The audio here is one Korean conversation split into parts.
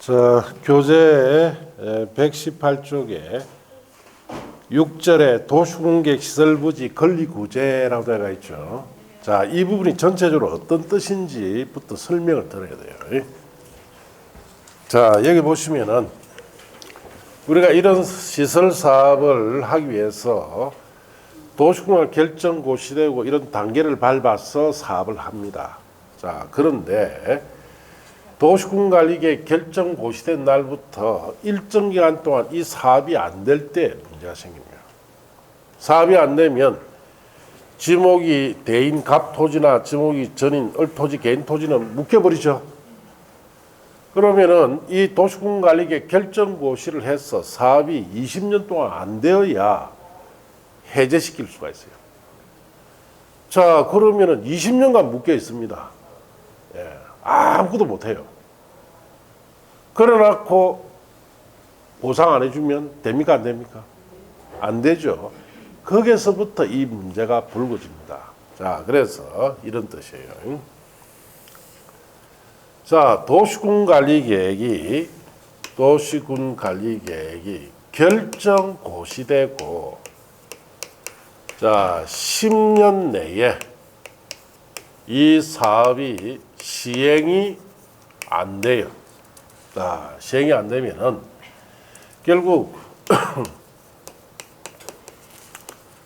자, 교재 118쪽에 6절에 도시공객 시설부지 건립구제라고 되어 있죠. 자, 이 부분이 전체적으로 어떤 뜻인지부터 설명을 드려야 돼요. 자, 여기 보시면은 우리가 이런 시설 사업을 하기 위해서 도시공사 결정 고시되고 이런 단계를 밟아서 사업을 합니다. 자, 그런데 도시군관리계획 결정 고시된 날부터 일정 기간 동안 이 사업이 안 될 때 문제가 생깁니다. 사업이 안 되면 지목이 대인 갑토지나 지목이 전인 을토지 개인 토지는 묶여버리죠. 그러면은 이 도시군관리계획 결정 고시를 해서 사업이 20년 동안 안 되어야 해제시킬 수가 있어요. 자, 그러면은 20년간 묶여 있습니다. 예, 아무것도 못해요. 그래놓고 보상 안 해주면 됩니까? 안 됩니까? 안 되죠. 거기서부터 이 문제가 불거집니다. 자, 그래서 이런 뜻이에요. 자, 도시군관리계획이 결정 고시되고 자, 10년 내에 이 사업이 시행이 안 돼요. 자, 시행이 안 되면은 결국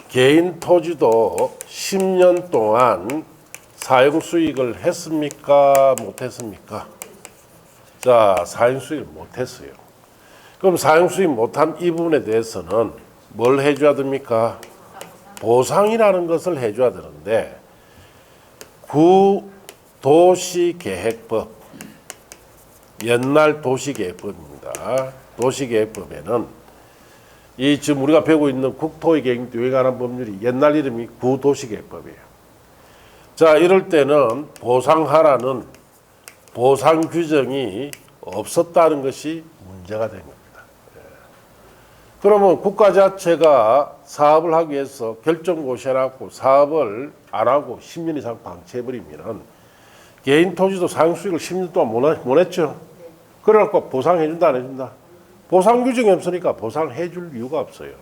개인 토지도 10년 동안 사용 수익을 했습니까? 못 했습니까? 자, 사용 수익을 못 했어요. 그럼 사용 수익 못한 이 부분에 대해서는 뭘 해줘야 됩니까? 보상이라는 것을 해줘야 되는데 도시계획법, 옛날 도시계획법입니다. 도시계획법에는 이 지금 우리가 배우고 있는 국토의 계획에 관한 법률이 옛날 이름이 구도시계획법이에요. 자, 이럴 때는 보상하라는 보상 규정이 없었다는 것이 문제가 된 겁니다. 그러면 국가 자체가 사업을 하기 위해서 결정고시해놓고 사업을 안 하고 10년 이상 방치해버리면 개인 토지도 사용 수익을 10년 동안 못 했죠. 그래갖고 보상해준다 안 해준다? 보상 규정이 없으니까 보상해줄 이유가 없어요.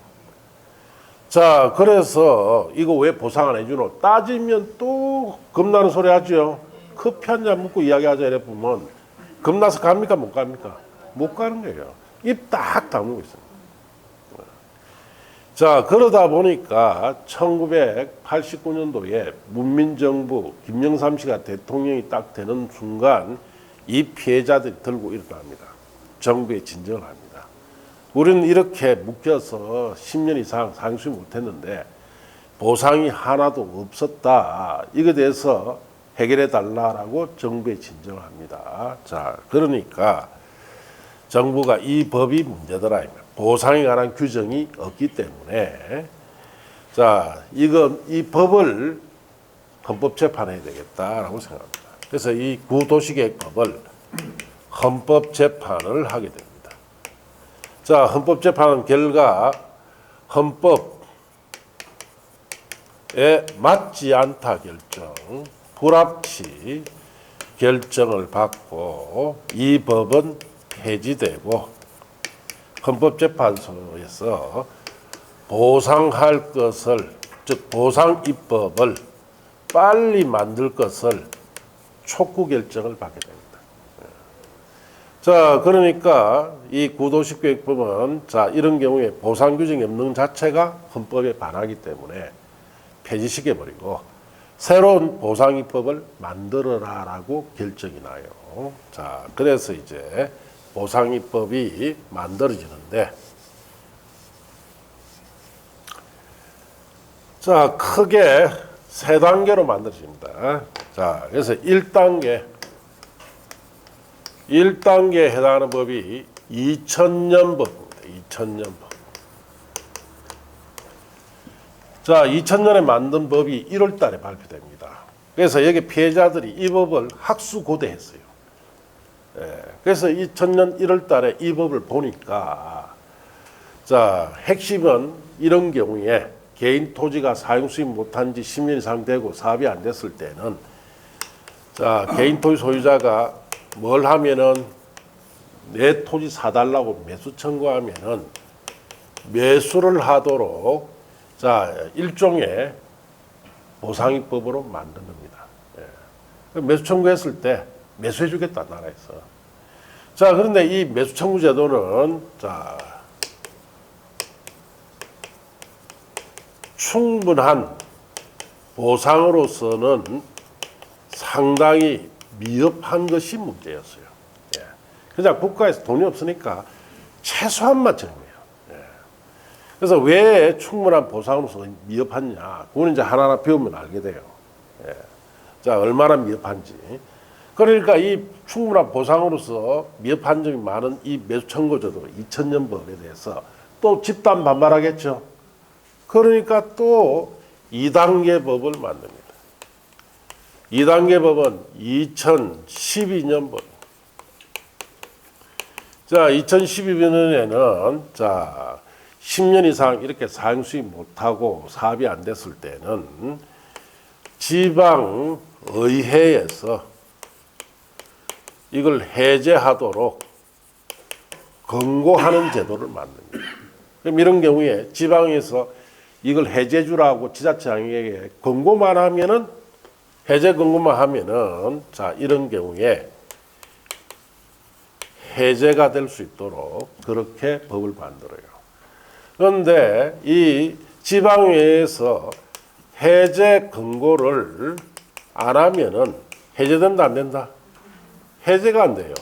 자, 그래서 이거 왜 보상 안 해주노? 따지면 또 겁나는 소리 하죠. 커피 한 잔 먹고 이야기하자 이래 보면 겁나서 갑니까? 못 갑니까? 못 가는 거예요. 입 딱 다물고 있습니다. 자, 그러다 보니까 1989년도에 문민정부 김영삼 씨가 대통령이 딱 되는 순간 이 피해자들이 들고 일어납니다. 정부에 진정을 합니다. 우리는 이렇게 묶여서 10년 이상 상수 못했는데 보상이 하나도 없었다. 이거에 대해서 해결해 달라고 정부에 진정을 합니다. 자, 그러니까 정부가 이 법이 문제더라. 보상에 관한 규정이 없기 때문에 자, 이 법을 헌법 재판해야 되겠다라고 생각합니다. 그래서 이 구도시계획법을 헌법 재판을 하게 됩니다. 자, 헌법 재판은 결과 헌법에 맞지 않다 결정, 불합치 결정을 받고 이 법은 폐지되고 헌법재판소에서 보상할 것을, 즉 보상 입법을 빨리 만들 것을 촉구 결정을 받게 됩니다. 자, 그러니까 이 구도시계획법은 자, 이런 경우에 보상 규정이 없는 자체가 헌법에 반하기 때문에 폐지시켜 버리고 새로운 보상 입법을 만들어라라고 결정이 나요. 자, 그래서 이제 보상 입법이 만들어지는데 자, 크게 세 단계로 만들어집니다. 자, 그래서 1단계에 해당하는 법이 2000년 법입니다. 2000년 법. 자, 2000년에 만든 법이 1월 달에 발표됩니다. 그래서 여기 피해자들이 이 법을 학수고대했어요. 예, 그래서 2000년 1월 달에 이 법을 보니까 자, 핵심은 이런 경우에 개인 토지가 사용 수익 못한 지 10년 이상 되고 사업이 안 됐을 때는 자, 개인 토지 소유자가 뭘 하면은 내 토지 사달라고 매수 청구하면은 매수를 하도록 자 일종의 보상입법으로 만든 겁니다. 예. 매수 청구했을 때 매수해 주겠다 나라에서. 자 그런데 이 매수 청구 제도는 자 충분한 보상으로서는 상당히 미흡한 것이 문제였어요. 예. 그냥 국가에서 돈이 없으니까 최소한만 정해요. 예. 그래서 왜 충분한 보상으로서 미흡하냐? 그건 이제 하나하나 배우면 알게 돼요. 예. 자, 얼마나 미흡한지. 그러니까 이 충분한 보상으로서 미흡한 점이 많은 이 매수 청구제도 2000년 법에 대해서 또 집단 반발하겠죠. 그러니까 또 2단계 법을 만듭니다. 2단계 법은 2012년 법. 자, 2012년에는 자, 10년 이상 이렇게 사용 수입 못하고 사업이 안 됐을 때는 지방의회에서 이걸 해제하도록 권고하는 제도를 만듭니다. 그럼 이런 경우에 지방에서 이걸 해제해 주라고 지자체장에게 권고만 하면은 해제 권고만 하면은 자 이런 경우에 해제가 될 수 있도록 그렇게 법을 만들어요. 그런데 이 지방의회에서 해제 권고를 안 하면은 해제된다 안 된다? 해제가 안 돼요.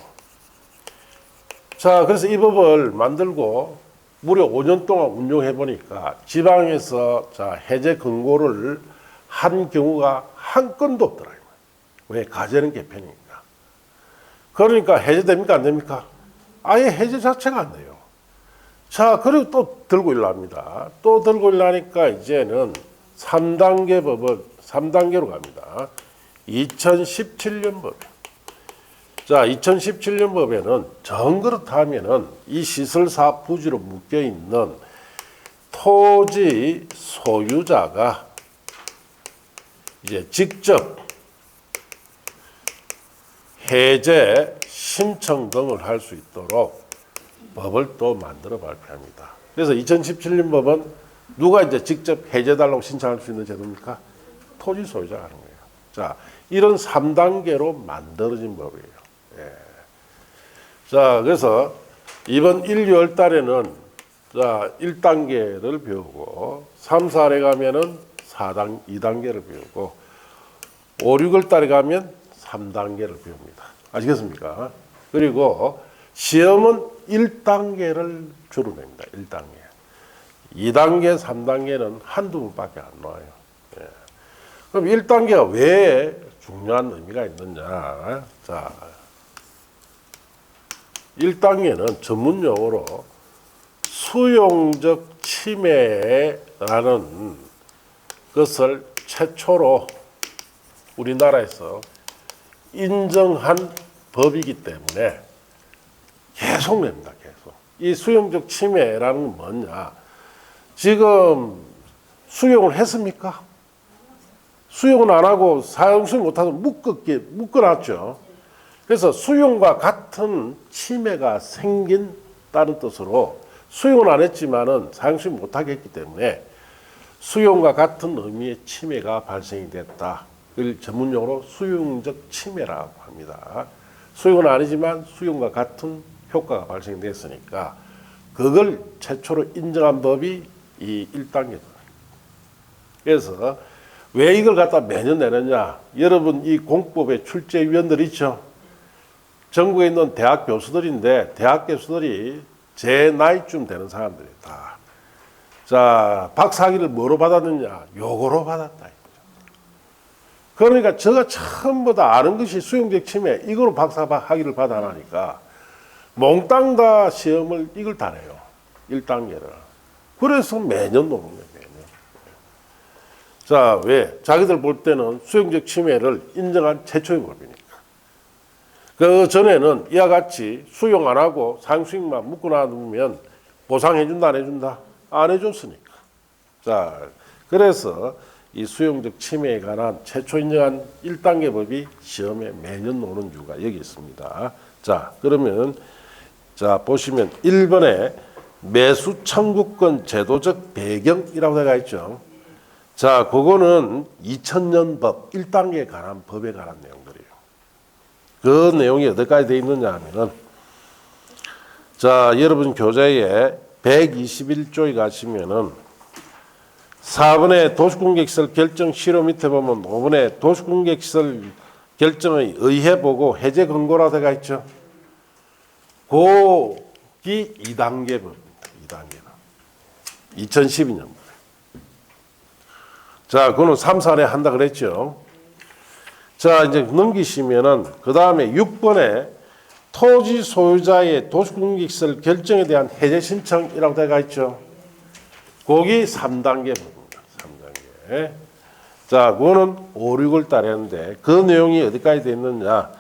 자 그래서 이 법을 만들고 무려 5년 동안 운용해 보니까 지방에서 자 해제 권고를 한 경우가 한 건도 없더라고요. 왜? 과제는 개편이니까. 그러니까 해제됩니까? 안 됩니까? 아예 해제 자체가 안 돼요. 자, 그리고 또 들고 일납니다. 또 들고 일나니까 이제는 3단계 법은 3단계로 갑니다. 2017년 법. 자, 2017년 법에는 정 그렇다면은 이 시설사업 부지로 묶여 있는 토지 소유자가 이제 직접 해제 신청 등을 할 수 있도록 법을 또 만들어 발표합니다. 그래서 2017년 법은 누가 이제 직접 해제달라고 신청할 수 있는 제도입니까? 토지 소유자가 하는 거예요. 자, 이런 3단계로 만들어진 법이에요. 예. 자, 그래서 이번 1, 2월 달에는 자, 1단계를 배우고 3, 4월에 가면은 2단계를 배우고 5, 6월 달에 가면 3단계를 배웁니다. 아시겠습니까? 그리고 시험은 1단계를 주로 냅니다. 1단계. 2단계, 3단계는 한두 번밖에 안 나와요. 예. 그럼 1단계가 왜 중요한 의미가 있느냐? 자, 1단계는 전문용어로 수용적 침해라는 것을 최초로 우리나라에서 인정한 법이기 때문에 계속 냅니다. 계속. 이 수용적 침해라는 건 뭐냐? 지금 수용을 했습니까? 수용은 안 하고 사용수용 못하고 묶어놨죠. 그래서 수용과 같은 침해가 생긴다는 뜻으로 수용은 안 했지만은 사용수용 못하게 했기 때문에 수용과 같은 의미의 침해가 발생이 됐다. 이걸 전문용어로 수용적 침해라고 합니다. 수용은 아니지만 수용과 같은 효과가 발생됐으니까 그걸 최초로 인정한 법이 이 1단계다. 그래서 왜 이걸 갖다 매년 내느냐? 여러분 이 공법의 출제위원들 있죠? 전국에 있는 대학 교수들인데 대학 교수들이 제 나이쯤 되는 사람들이 다. 자, 박사학위를 뭐로 받았느냐? 요거로 받았다. 그러니까 제가 처음부 다 아는 것이 수용적 침해, 이거로 박사학위를 받아나니까 몽땅 다 시험을 이걸 다 내요. 1단계를. 그래서 매년 노는 거예요. 매년. 자, 왜? 자기들 볼 때는 수용적 침해를 인정한 최초의 법이니까. 그 전에는 이와 같이 수용 안 하고 사용수익만 묶어놔두면 보상해준다, 안 해준다? 안 해줬으니까. 자, 그래서 이 수용적 침해에 관한 최초 인정한 1단계 법이 시험에 매년 오는 이유가 여기 있습니다. 자, 그러면 자, 보시면 1번에 매수 청구권 제도적 배경이라고 되어 있죠. 자, 그거는 2000년 법 1단계에 관한 법에 관한 내용들이에요. 그 내용이 어디까지 되어 있느냐 하면은, 자, 여러분 교재에 121조에 가시면은 4번에 도시공개시설 결정 실효 밑에 보면 5번에 도시공개시설 결정의 의해 보고 해제 권고라고 되어 있죠. 그게 2단계 법입니다. 2단계는 2012년. 자, 그거는 3, 4년에 한다 그랬죠. 자, 이제 넘기시면은 그 다음에 6번에 토지 소유자의 도시공개시설 결정에 대한 해제 신청이라고 되어 있죠. 거기 3단계 법입니다. 3단계. 자, 그거는 5, 6월 달에 했는데 그 내용이 어디까지 되어 있느냐?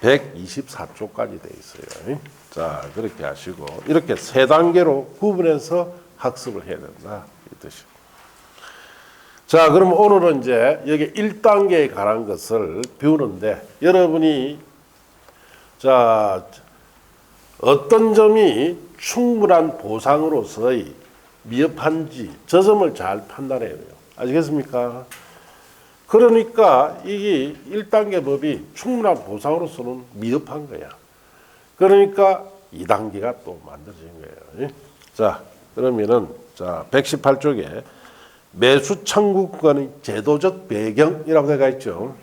124조까지 되어 있어요. 자, 그렇게 하시고 이렇게 3단계로 구분해서 학습을 해야 된다. 이 뜻이죠. 자, 그럼 오늘은 이제 여기 1단계에 관한 것을 배우는데 여러분이 자, 어떤 점이 충분한 보상으로서의 미흡한지 저 점을 잘 판단해야 돼요. 아시겠습니까? 그러니까 이게 1단계 법이 충분한 보상으로서는 미흡한 거야. 그러니까 2단계가 또 만들어진 거예요. 자, 그러면은 자, 118쪽에 매수 청구권의 제도적 배경이라고 되어 있죠.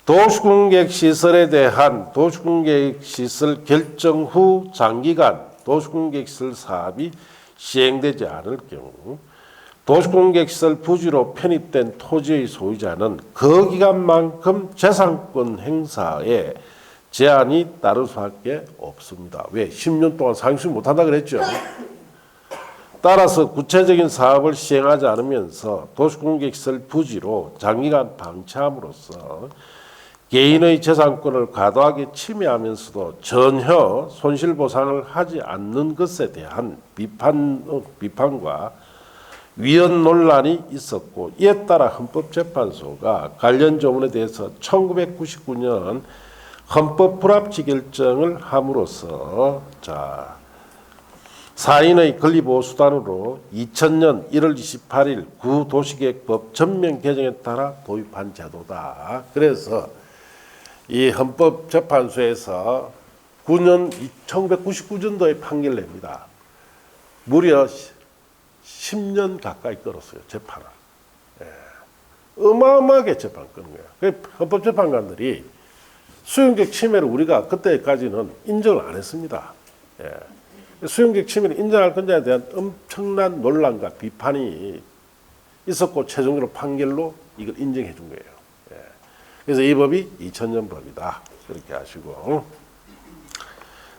도시공개시설에 대한 도시공개시설 결정 후 장기간 도시공개시설 사업이 시행되지 않을 경우 도시공개시설 부지로 편입된 토지의 소유자는 그 기간만큼 재산권 행사에 제한이 따를 수밖에 없습니다. 왜? 10년 동안 상수 못한다 그랬죠. 따라서 구체적인 사업을 시행하지 않으면서 도시공개시설 부지로 장기간 방치함으로써 개인의 재산권을 과도하게 침해하면서도 전혀 손실보상을 하지 않는 것에 대한 비판과 위헌 논란이 있었고, 이에 따라 헌법재판소가 관련 조문에 대해서 1999년 헌법 불합치 결정을 함으로써 자, 사인의 권리보호수단으로 2000년 1월 28일 구도시계획법 전면 개정에 따라 도입한 제도다. 그래서 이 헌법재판소에서 1999년도에 판결을 냅니다. 무려 10년 가까이 끌었어요, 재판을. 예. 어마어마하게 재판 끄는 거예요. 헌법재판관들이 수용적 침해를 우리가 그때까지는 인정을 안 했습니다. 예. 수용적 침해를 인정할 건지에 대한 엄청난 논란과 비판이 있었고 최종적으로 판결로 이걸 인정해 준 거예요. 예. 그래서 이 법이 2000년 법이다. 그렇게 하시고.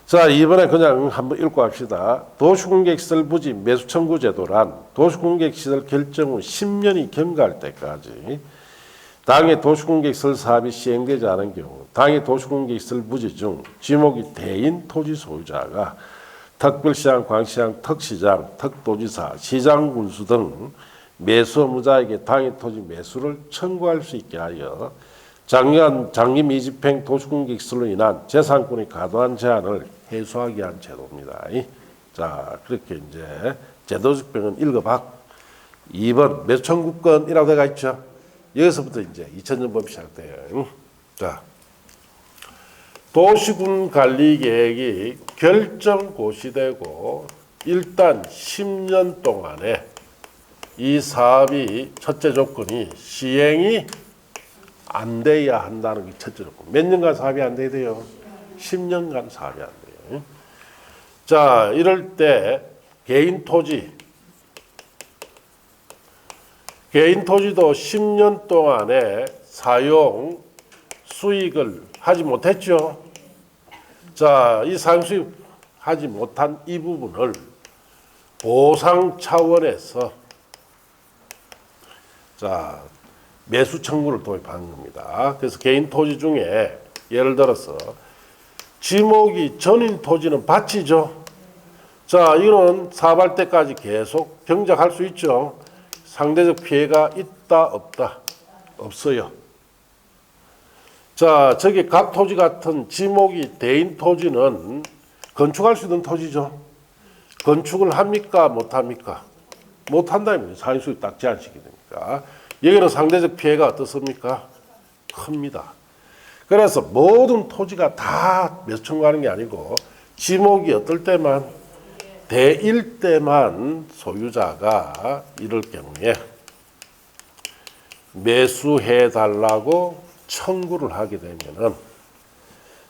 자, 이번에 그냥 한번 읽고 합시다. 도시공개시설 부지 매수청구 제도란 도시공개시설 결정 후 10년이 경과할 때까지 당의 도시공개시설 사업이 시행되지 않은 경우 당의 도시공개시설 부지 중 지목이 대인 토지 소유자가 특별시장, 광시장, 특시장, 특도지사, 시장군수 등 매수 의무자에게 당의 토지 매수를 청구할 수 있게 하여 장기 미집행 도시공개시설로 인한 재산권의 과도한 제한을 해소하기 위한 제도입니다. 자, 그렇게 이제 제도적 병은 읽어봐. 2번 매수청구권이라고 되어 있죠. 여기서부터 이제 2000년 법이 시작돼요. 자, 도시군 관리 계획이 결정 고시되고 일단 10년 동안에 이 사업이 첫째 조건이 시행이 안 돼야 한다는 게 첫째 조건. 몇 년간 사업이 안 돼야 돼요? 10년간 사업이 안 돼요. 자, 이럴 때 개인 토지도 10년 동안에 사용 수익을 하지 못했죠. 자, 이 사용 수익 하지 못한 이 부분을 보상 차원에서 자, 매수 청구를 도입하는 겁니다. 그래서 개인 토지 중에 예를 들어서 지목이 전인 토지는 밭이죠. 자, 이거는 사업할 때까지 계속 경작할 수 있죠. 상대적 피해가 있다 없다? 없어요. 자, 저기 갑토지 같은 지목이 대인 토지는 건축할 수 있는 토지죠. 건축을 합니까? 못합니까? 못한다면 상수익 딱 제한시키게 되니까 여기는 상대적 피해가 어떻습니까? 큽니다. 그래서 모든 토지가 다 매수 청구하는 게 아니고 지목이 어떨 때만 대일 때만 소유자가 이럴 경우에 매수해 달라고 청구를 하게 되면은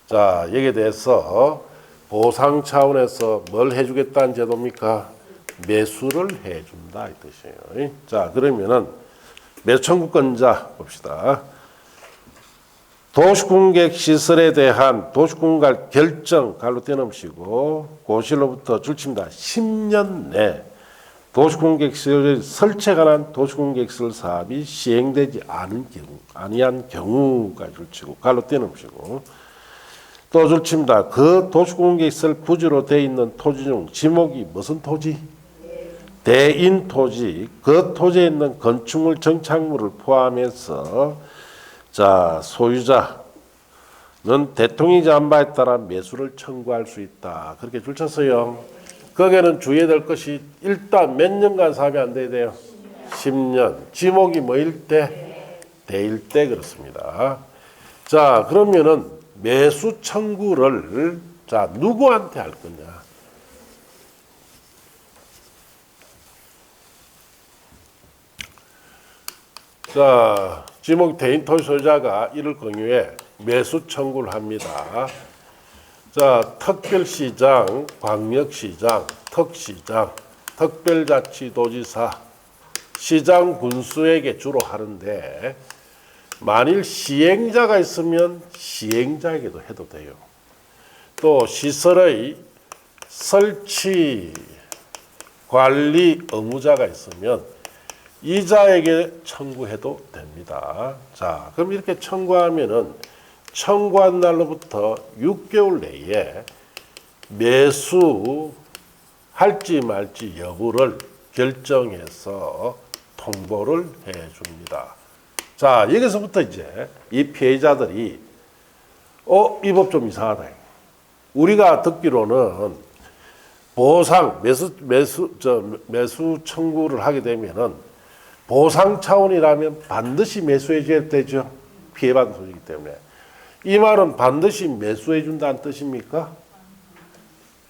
자 여기에 대해서 보상 차원에서 뭘 해주겠다는 제도입니까? 매수를 해준다 이 뜻이에요. 자 그러면은 매수 청구권자 봅시다. 도시공객 시설에 대한 도시공갈 결정 갈로 떼놓으시고 고시로부터 줄칩니다. 10년 내 도시공객 시설 설치에 관한 도시공객 시설 사업이 시행되지 않은 경우, 아니한 경우가 줄치고 갈로 떼놓으시고 또 줄칩니다. 그 도시공객 시설 부지로 되어 있는 토지 중 지목이 무슨 토지? 대인 토지, 그 토지에 있는 건축물 정착물을 포함해서 자 소유자는 대통령이 한 바에 따라 매수를 청구할 수 있다. 그렇게 줄쳤어요. 거기에는 주의해야 될 것이 일단 몇 년간 사업이 안 돼야 돼요? 10년. 지목이 뭐일 때? 대일 때 그렇습니다. 자 그러면은 매수 청구를 자 누구한테 할 거냐? 자 지목 대인 토지 소유자가 이를 경우에 매수 청구를 합니다. 자, 특별시장, 광역시장, 특시장, 특별자치도지사, 시장 군수에게 주로 하는데 만일 시행자가 있으면 시행자에게도 해도 돼요. 또 시설의 설치, 관리 의무자가 있으면 이자에게 청구해도 됩니다. 자, 그럼 이렇게 청구하면은 청구한 날로부터 6개월 내에 매수할지 말지 여부를 결정해서 통보를 해줍니다. 자, 여기서부터 이제 이 피해자들이 이 법 좀 이상하다. 우리가 듣기로는 보상 매수 청구를 하게 되면은 보상 차원이라면 반드시 매수해 줘야 되죠. 피해받은 소지이기 때문에. 이 말은 반드시 매수해 준다는 뜻입니까?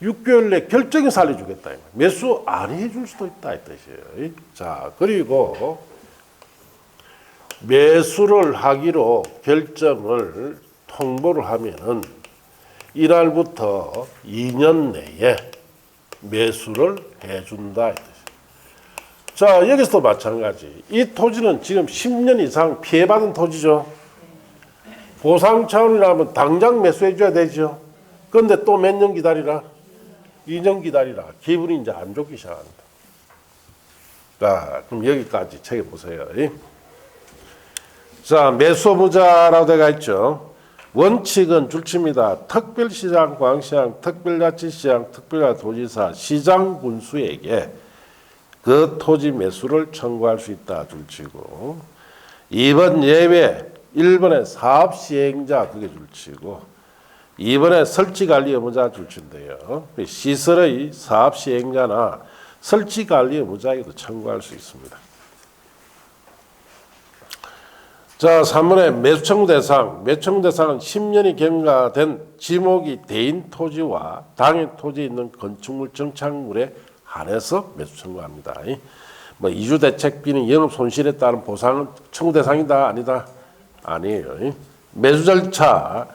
6개월 내 결정이 살려주겠다. 매수 안 해줄 수도 있다 이 뜻이에요. 자 그리고 매수를 하기로 결정을 통보를 하면은 이날부터 2년 내에 매수를 해준다 이 뜻이에요. 자 여기서도 마찬가지. 이 토지는 지금 10년 이상 피해받은 토지죠. 보상 차원이라면 당장 매수해 줘야 되죠. 그런데 또 몇 년 기다리라? 2년 기다리라. 기분이 이제 안 좋기 시작합니다. 자 그럼 여기까지 책에 보세요. 자 매수 의무자라고 되어 있죠. 원칙은 줄칩니다. 특별시장, 광시장, 특별자치시장, 특별자치도지사, 시장 군수에게 그 토지 매수를 청구할 수 있다 줄치고 2번 예외 1번에 사업시행자 그게 줄치고 2번에 설치관리 의무자 줄친대요. 시설의 사업시행자나 설치관리 의무자에게도 청구할 수 있습니다. 자 3번에 매수청구 대상. 매수청구 대상은 10년이 경과된 지목이 대인 토지와 당해 토지에 있는 건축물 정착물에 한해서 매수 청구합니다. 뭐 이주 대책비는 영업 손실에 따른 보상은 청구 대상이다 아니다? 아니에요. 매수 절차.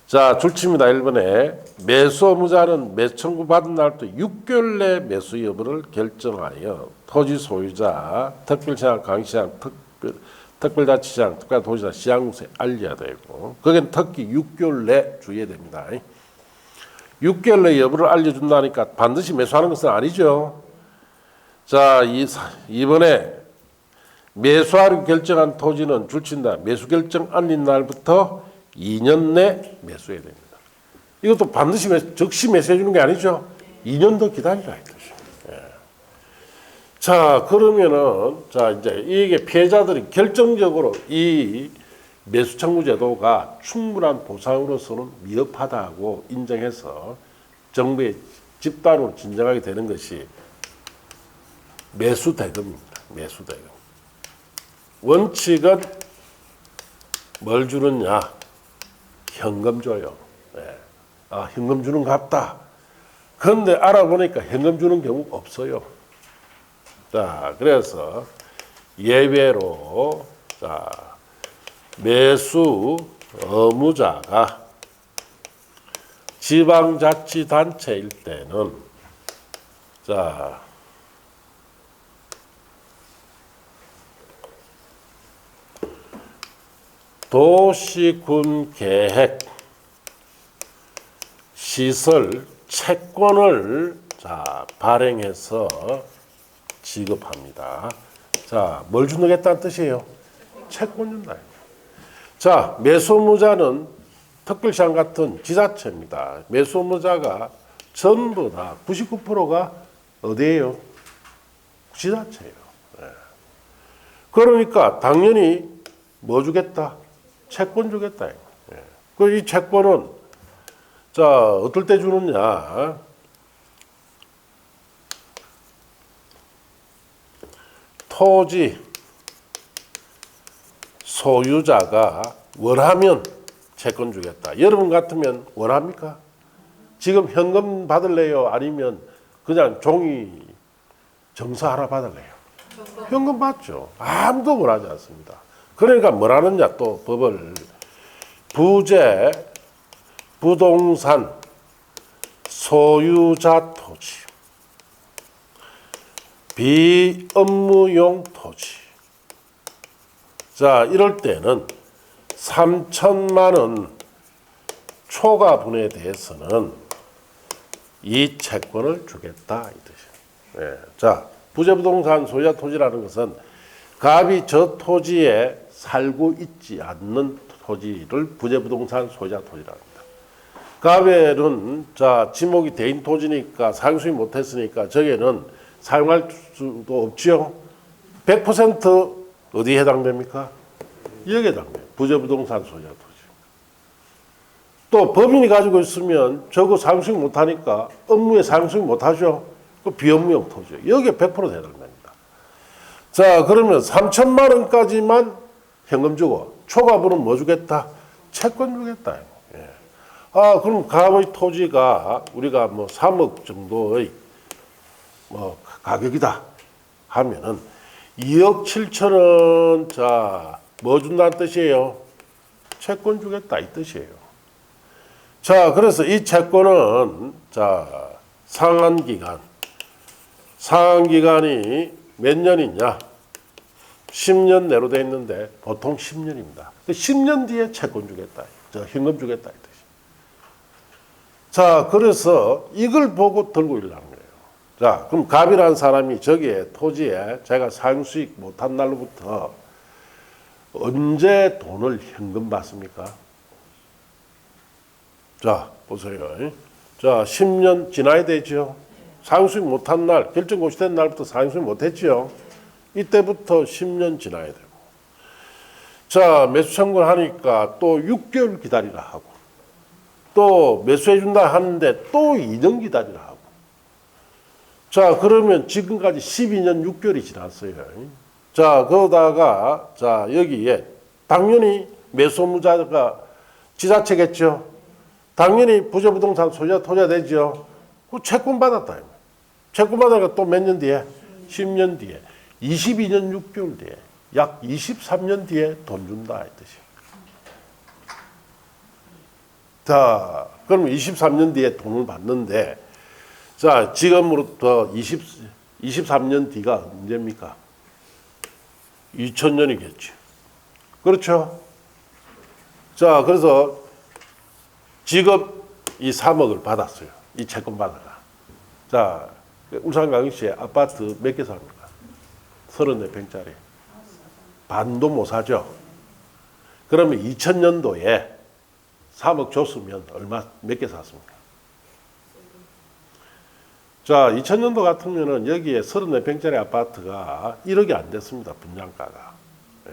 자 줄칩니다. 1번에 매수 의무자는 매수 청구 받은 날부터 6개월 내 매수 여부를 결정하여 토지 소유자, 특별시장, 강시장, 특별자치시장, 특별도지사, 시장군수에 알려야 되고 거기는 특히 6개월 내 주의해야 됩니다. 6개월 내 여부를 알려준다니까 반드시 매수하는 것은 아니죠. 자, 이번에 매수하기로 결정한 토지는 줄친다. 매수 결정 알린 날부터 2년 내 매수해야 됩니다. 이것도 반드시 즉시 매수해 주는 게 아니죠. 2년 더 기다리라 이 뜻이에요. 예. 자, 그러면은 자 이제 이게 피해자들이 결정적으로 이 매수 청구 제도가 충분한 보상으로서는 미흡하다고 인정해서 정부의 집단으로 진정하게 되는 것이 매수대금입니다. 매수대금. 원칙은 뭘 주느냐? 현금 줘요. 네. 아, 현금 주는 거 같다. 그런데 알아보니까 현금 주는 경우가 없어요. 자, 그래서 예외로 자, 매수 의무자가 지방자치단체일 때는 자, 도시군 계획 시설 채권을 자, 발행해서 지급합니다. 자, 뭘 주겠다는 뜻이에요? 채권 준다. 자, 매수의무자는 특별시장 같은 지자체입니다. 매수의무자가 전부 다 99%가 어디예요? 지자체예요. 네. 그러니까 당연히 뭐 주겠다? 채권 주겠다. 네. 그 이 채권은 자, 어떨 때 주느냐? 토지 소유자가 원하면 채권 주겠다. 여러분 같으면 원합니까? 지금 현금 받을래요? 아니면 그냥 종이 정서 하나 받을래요? 현금 받죠. 아무도 원하지 않습니다. 그러니까 뭐라느냐 또 법을 부재 부동산 소유자 토지 비업무용 토지 자 이럴 때는 3천만 원 초과분에 대해서는 이 채권을 주겠다 이 뜻이에요. 예. 자 부재부동산 소유자 토지라는 것은 갑이 저 토지에 살고 있지 않는 토지를 부재부동산 소유자 토지라 합니다. 갑에는 자 지목이 대인 토지니까 사용수익 못했으니까 저게는 사용할 수도 없지요. 100% 어디에 해당됩니까? 여기에 해당돼요. 부재부동산 소유자 토지. 또 법인이 가지고 있으면 저거 사용수익 못하니까 업무에 사용수익 못하죠. 그 비업무용 토지요. 여기에 100% 해당됩니다. 자 그러면 3천만 원까지만 현금 주고 초과분은 뭐 주겠다? 채권 주겠다. 예. 아 그럼 갑의 토지가 우리가 뭐 3억 정도의 뭐 가격이다 하면은 2억 7천 원 자 뭐 준다는 뜻이에요? 채권 주겠다 이 뜻이에요. 자 그래서 이 채권은 자 상환기간이 몇 년이냐? 10년 내로 돼 있는데 보통 10년입니다. 10년 뒤에 채권 주겠다. 저 현금 주겠다 이 뜻이. 자, 그래서 이걸 보고 들고 일하는 거예요. 자, 그럼 갑이라는 사람이 저기에 토지에 제가 사용수익 못한 날로부터 언제 돈을 현금 받습니까? 자, 보세요. 자, 10년 지나야 되죠. 사용수익 못한 날, 결정 고시된 날부터 사용수익 못했죠. 이때부터 10년 지나야 되고. 자, 매수 청구를 하니까 또 6개월 기다리라 하고. 또 매수해준다 하는데 또 2년 기다리라 하고. 자, 그러면 지금까지 12년 6개월이 지났어요. 자, 그러다가, 자, 여기에 당연히 매수의무자가 지자체겠죠. 당연히 부재부동산 소유자 토지가 되죠. 그 채권 받았다. 채권 받으니까 또 몇 년 뒤에? 10년 뒤에. 22년 6개월 뒤에. 약 23년 뒤에 돈 준다. 이 뜻이에요. 자, 그럼 23년 뒤에 돈을 받는데, 자, 지금으로부터 23년 뒤가 언제입니까? 2000년이겠죠. 그렇죠? 자, 그래서 지금 이 3억을 받았어요. 이 채권 받아가. 자, 울산 강릉시에 아파트 몇 개 삽니까? 34평짜리. 반도 못 사죠. 그러면 2000년도에 3억 줬으면 얼마, 몇 개 샀습니까? 자, 2000년도 같으면은 여기에 34평짜리 아파트가 1억이 안 됐습니다. 분양가가. 예.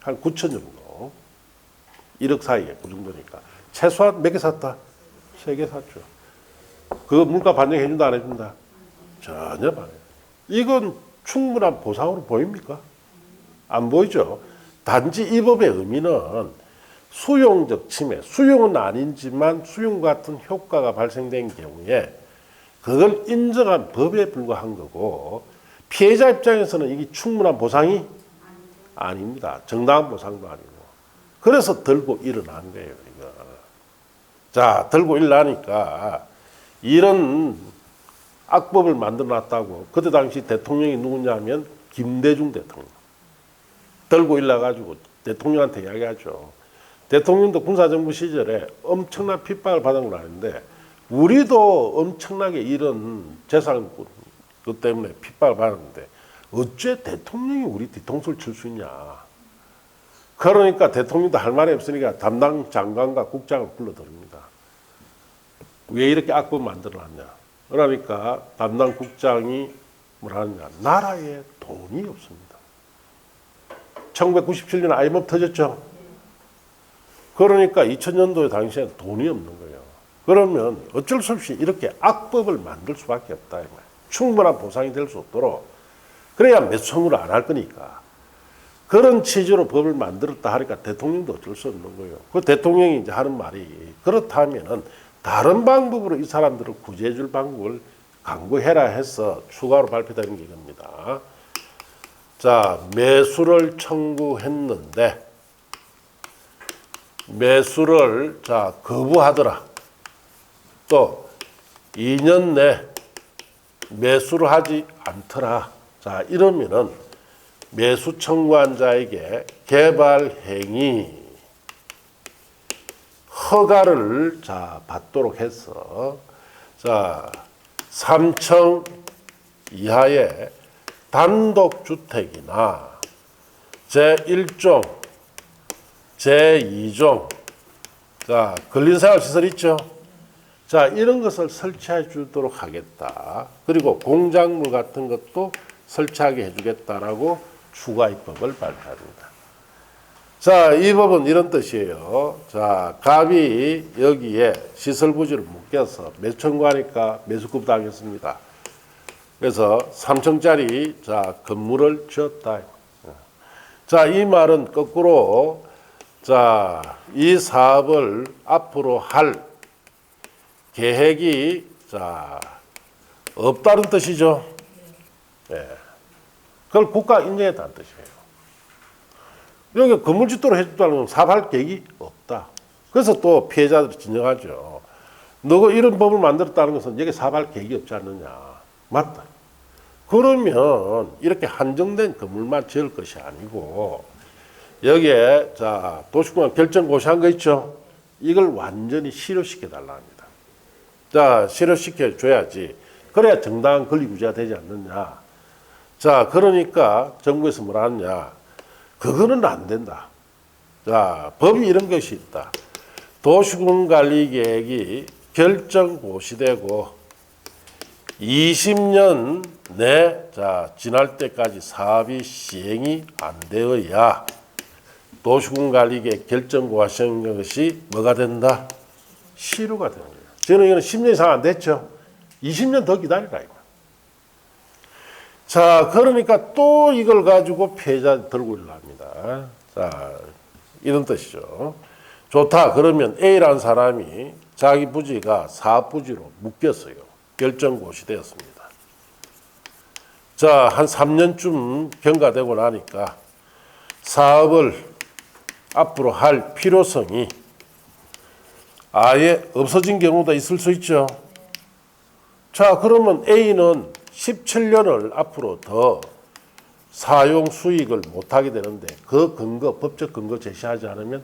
한 9천 정도. 1억 사이에 그 정도니까. 최소한 몇 개 샀다? 3개 샀죠. 그거 물가 반영해 준다 안 해준다? 전혀 반영. 이건 충분한 보상으로 보입니까? 안 보이죠. 단지 이 법의 의미는 수용적 침해, 수용은 아니지만 수용 같은 효과가 발생된 경우에 그걸 인정한 법에 불과한 거고, 피해자 입장에서는 이게 충분한 보상이 아닙니다. 정당한 보상도 아니고. 그래서 들고 일어난 거예요, 이거. 자, 들고 일어나니까 이런 악법을 만들어 놨다고. 그때 당시 대통령이 누구냐면 김대중 대통령. 들고 일어나가지고 대통령한테 이야기하죠. 대통령도 군사정부 시절에 엄청난 핍박을 받은 건 아닌데, 우리도 엄청나게 이런 재산 그 때문에 핍박을 받았는데 어째 대통령이 우리 뒤통수를 칠 수 있냐. 그러니까 대통령도 할 말이 없으니까 담당 장관과 국장을 불러들입니다. 왜 이렇게 악법 만들어놨냐. 그러니까 담당 국장이 뭐라 하느냐. 나라에 돈이 없습니다. 1997년 IMF 터졌죠. 그러니까 2000년도에 당시에 돈이 없는 거예요. 그러면 어쩔 수 없이 이렇게 악법을 만들 수밖에 없다. 충분한 보상이 될 수 없도록. 그래야 매수청구를 안 할 거니까. 그런 취지로 법을 만들었다 하니까 대통령도 어쩔 수 없는 거예요. 그 대통령이 이제 하는 말이, 그렇다면은 다른 방법으로 이 사람들을 구제해 줄 방법을 강구해라 해서 추가로 발표되는 게 이겁니다. 자, 매수를 청구했는데 매수를 자 거부하더라. 또 2년 내 매수를 하지 않더라. 자, 이러면은 매수 청구한 자에게 개발 행위 허가를 자 받도록 해서 자 3층 이하의 단독 주택이나 제1종, 제2종 자 근린생활시설 있죠. 자 이런 것을 설치해 주도록 하겠다. 그리고 공작물 같은 것도 설치하게 해주겠다라고 추가 입법을 발표합니다. 자, 이 법은 이런 뜻이에요. 자, 갑이 여기에 시설 부지를 묶여서 매수 청구하니까 매수급 당했습니다. 그래서 3층짜리 자 건물을 지었다. 자, 이 말은 거꾸로 자, 이 사업을 앞으로 할 계획이 자 없다는 뜻이죠. 예. 그걸 국가 인정했다는 뜻이에요. 여기 건물 짓도록 해줬다는 건 사업할 계획이 없다. 그래서 또 피해자들이 진정하죠. 너가 이런 법을 만들었다는 것은 여기 사업할 계획이 없지 않느냐. 맞다. 그러면 이렇게 한정된 건물만 지을 것이 아니고 여기에 자 도시공단 결정 고시한 거 있죠. 이걸 완전히 실효시켜 달라 합니다. 자 실효시켜 줘야지. 그래야 정당한 권리구제가 되지 않느냐. 자, 그러니까 정부에서 뭐라 하느냐. 그거는 안 된다. 자, 법이 이런 것이 있다. 도시군관리계획이 결정 고시되고 20년 내 자, 지날 때까지 사업이 시행이 안 되어야 도시군관리계획 결정 고시한 것이 뭐가 된다? 실효가 되는 거예요. 저는 이거는 10년 이상 안 됐죠. 20년 더 기다리라 이거. 자, 그러니까 또 이걸 가지고 피해자 들고 일어납니다. 자, 이런 뜻이죠. 좋다. 그러면 A라는 사람이 자기 부지가 사업 부지로 묶였어요. 결정 고시되었습니다. 자, 한 3년쯤 경과되고 나니까 사업을 앞으로 할 필요성이 아예 없어진 경우도 있을 수 있죠. 자, 그러면 A는 17년을 앞으로 더 사용 수익을 못하게 되는데 그 근거, 법적 근거 제시하지 않으면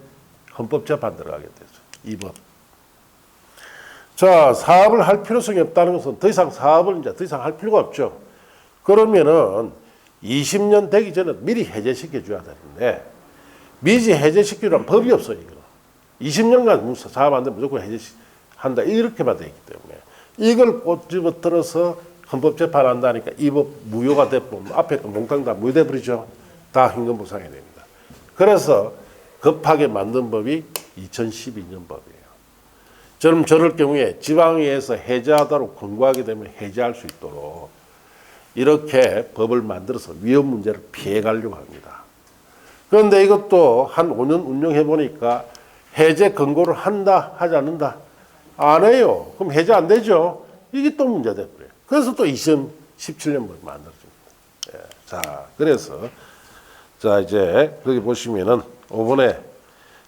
헌법재판 들어가게 되죠. 2번. 자, 사업을 할 필요성이 없다는 것은 더 이상 사업을 이제 더 이상 할 필요가 없죠. 그러면은 20년 되기 전에 미리 해제시켜 줘야 되는데 미리 해제시키려면 법이 없어요. 이거. 20년간 사업 안 되면 무조건 해제한다. 이렇게만 되어 있기 때문에 이걸 꼬집어들어서 헌법재판 한다니까 이 법 무효가 돼버리면 앞에 거 몽땅 다 무효돼 버리죠. 다 현금보상이 됩니다. 그래서 급하게 만든 법이 2012년 법이에요. 저럴 경우에 지방에서 해제하도록 권고하게 되면 해제할 수 있도록 이렇게 법을 만들어서 위헌 문제를 피해가려고 합니다. 그런데 이것도 한 5년 운영해 보니까 해제 권고를 한다 하지 않는다? 안 해요. 그럼 해제 안 되죠. 이게 또 문제가 돼버려요. 그래서 또 2017년 법이 만들어집니다. 예. 자, 그래서 자 이제 거기 보시면은 5번에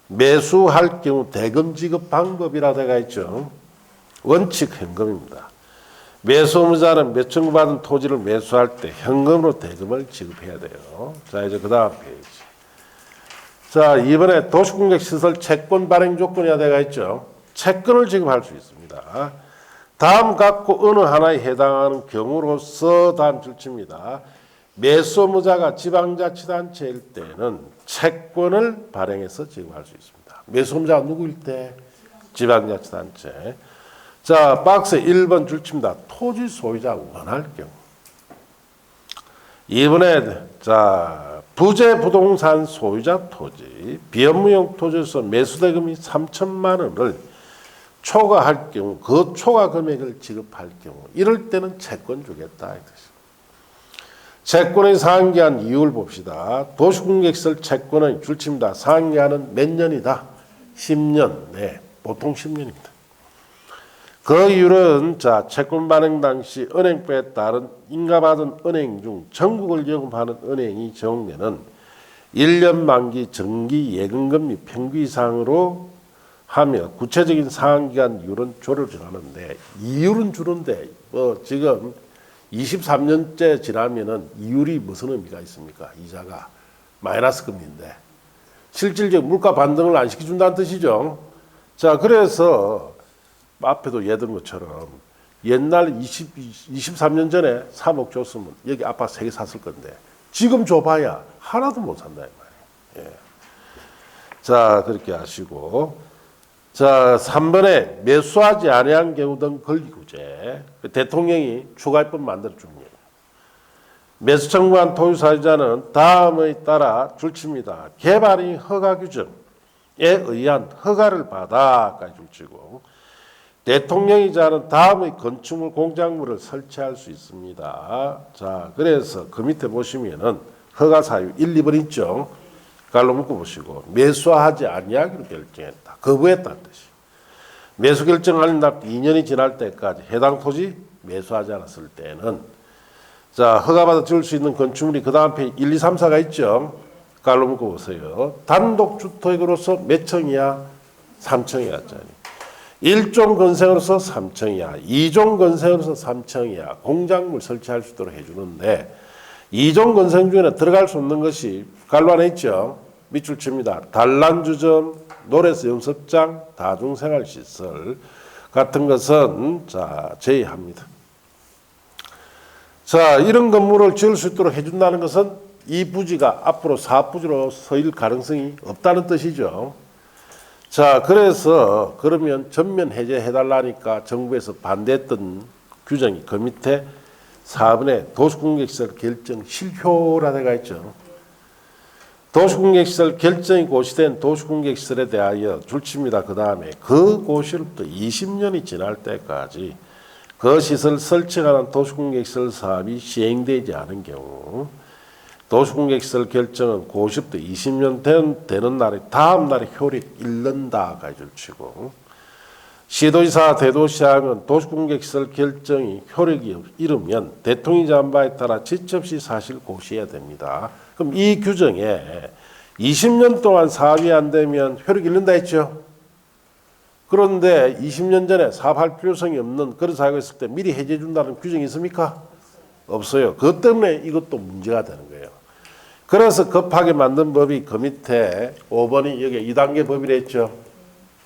매수할 경우 대금 지급 방법이라 되어 있죠. 원칙 현금입니다. 매수 의무자는 매청구받은 토지를 매수할 때 현금으로 대금을 지급해야 돼요. 자 이제 그 다음 페이지. 자 이번에 도시공격시설 채권 발행 조건이라 되어 있죠. 채권을 지급할 수 있습니다. 다음 각고 어느 하나에 해당하는 경우로서 다음 줄칩니다. 매수 의무자가 지방자치단체일 때는 채권을 발행해서 지급할 수 있습니다. 매수 의무자가 누구일 때? 지방자치단체. 자, 박스 1번 줄칩니다. 토지 소유자 원할 경우. 이번에 자 부재 부동산 소유자 토지, 비업무용 토지에서 매수대금이 3천만 원을 초과할 경우, 그 초과 금액을 지급할 경우, 이럴 때는 채권 주겠다 이 뜻입니다. 채권의 상한기한 이유를 봅시다. 도시공격시설 채권의 줄칩니다. 상한기한은 몇 년이다? 10년. 네, 보통 10년입니다. 그 이유는 자 채권 발행 당시 은행법에 따른 인가받은 은행 중 전국을 영업하는 은행이 적용되는 1년 만기 정기 예금금 및 평균 이상으로 하며 구체적인 상한기간 이율은 조를 정하는데 이율은 주는데 뭐 지금 23년째 지나면은 이율이 무슨 의미가 있습니까? 이자가 마이너스 금리인데 실질적 물가 반등을 안 시켜준다는 뜻이죠. 자 그래서 앞에도 예든 것처럼 옛날 23년 전에 3억 줬으면 여기 아파트 3개 샀을 건데 지금 줘봐야 하나도 못 산다 이 말이에요. 예. 자 그렇게 하시고 자 3번에 매수하지 아니한 경우 등 권리구제 대통령이 추가입법 만들어줍니다. 매수 청구한 토지사유자는 다음에 따라 줄칩니다. 개발이 허가 규정에 의한 허가를 받아까지 줄치고 대통령이자는 다음의 건축물 공작물을 설치할 수 있습니다. 자, 그래서 그 밑에 보시면은 허가 사유 1, 2번 있죠. 갈로 묶어 보시고 매수하지 아니하기로 결정했다. 거부했다는 뜻이. 매수 결정하는 날 2년이 지날 때까지 해당 토지 매수하지 않았을 때는 자, 허가받아 지을 수 있는 건축물이 그 다음 페이지 1, 2, 3, 4가 있죠. 갈로 묶어 보세요. 단독주택으로서 몇 층이야? 3층이야. 1종 건생으로서 3층이야. 2종 건생으로서 3층이야. 공작물 설치할 수 있도록 해주는데 2종 건생 중에는 들어갈 수 없는 것이 갈로 안에 있죠. 밑줄 칩니다. 단란주점, 노래서 영습장, 다중생활시설 같은 것은 자 제외합니다. 자 이런 건물을 지을 수 있도록 해준다는 것은 이 부지가 앞으로 사업부지로 서일 가능성이 없다는 뜻이죠. 자, 그래서 그러면 전면 해제해달라니까 정부에서 반대했던 규정이 그 밑에 4번에 도시공격시설 결정 실효라 되어 있죠. 도시공격시설 결정이 고시된 도시공격시설에 대하여 줄칩니다. 그 다음에 그 고시로부터 20년이 지날 때까지 그 시설 설치가 난 도시공격시설 사업이 시행되지 않은 경우 도시공격시설 결정은 고시부터 20년 되는 날에 다음 날에 효력 잃는다까지 줄치고 시도지사 대도시하면 도시공격시설 결정이 효력이 잃으면 대통령이 정한 바에 따라 지체 없이 사실 고시해야 됩니다. 그럼 이 규정에 20년 동안 사업이 안 되면 효력이 잃는다 했죠. 그런데 20년 전에 사업할 필요성이 없는 그런 사유가 있을 때 미리 해제해 준다는 규정이 있습니까? 없어요. 그것 때문에 이것도 문제가 되는 거예요. 그래서 급하게 만든 법이 그 밑에 5번이 여기 2단계 법이라 했죠.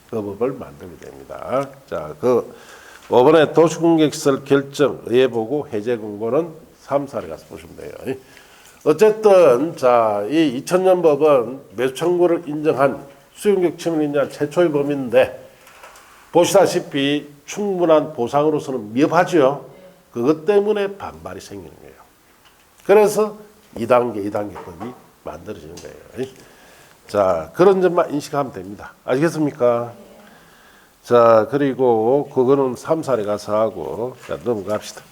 그 법을 만들게 됩니다. 자, 그 5번에 도시공격시설 결정 의회보고 해제 공고는 3, 4를 가서 보시면 돼요. 어쨌든 자, 이 2000년 법은 매수 청구를 인정한 수용적 침해를 인정한 최초의 법인데 보시다시피 충분한 보상으로서는 미흡하죠. 그것 때문에 반발이 생기는 거예요. 그래서 2단계 법이 만들어지는 거예요. 자, 그런 점만 인식하면 됩니다. 아시겠습니까? 자, 그리고 그거는 3살에 가서 하고, 자, 넘어갑시다.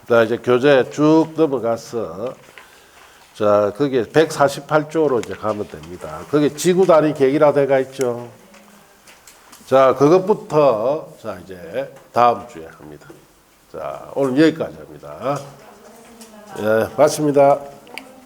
자, 이제 교재 쭉 넘어가서, 자, 그게 148조로 이제 가면 됩니다. 그게 지구 단위 계기라돼가 있죠. 자, 그것부터, 자, 이제 다음 주에 합니다. 자, 오늘 여기까지 합니다. 예, 맞습니다.